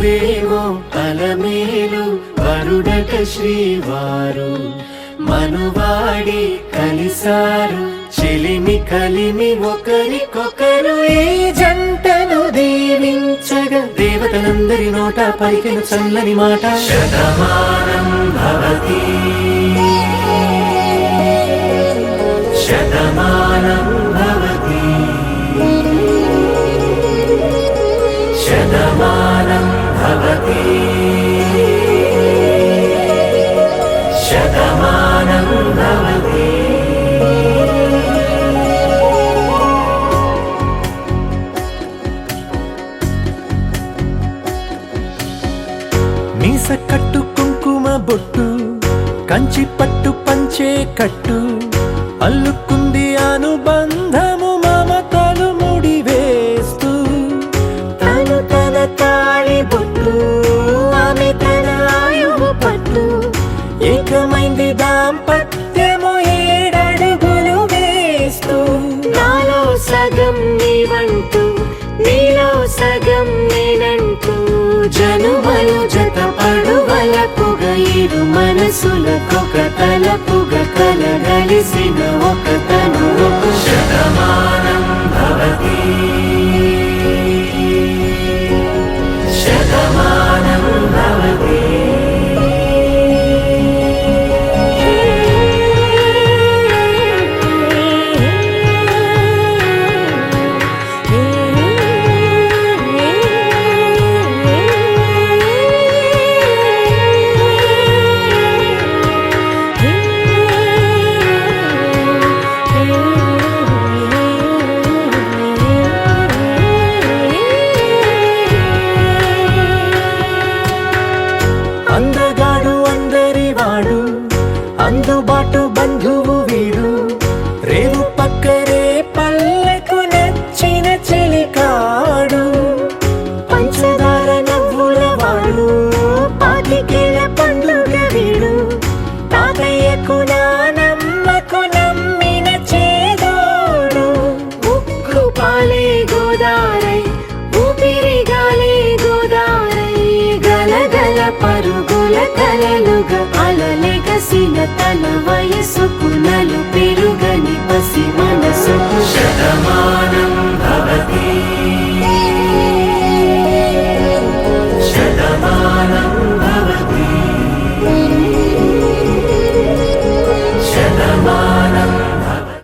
గురువేవో అలమేలు వరుడట శ్రీవారు మనువాడి కలిసారు చెలిమి కలిమి ఒకరికొకరు ఈ జంటను దీవించగా దేవతలందరి నోట పలికిన చల్లని మాట శతమానం భవతి శతమానం భవతి శతమానం భవతి శతమానం భవతి. మీస కట్టు కుంకుమ బొట్టు కంచి పట్టు పంచే కట్టు అల్లుకుంది అనుబంధము మమతలు ముడివేస్తూ తను తన తాళి బొట్టు ఆమె తన ఆయువు పట్టు ఏకమైంది దాంపత్యము 7 అడుగులు వేస్తూ నాలో సగం నీవంటూ నీలో సగం నేనంటూ జనుమలు జత పడువలపుగా ఇరు మనసులకొక తలపుగా కలగలిసిన ఒక తను శతమానం భవతి శతమానం భవతి. అందగాడు అందరి వాడు అందుబాటు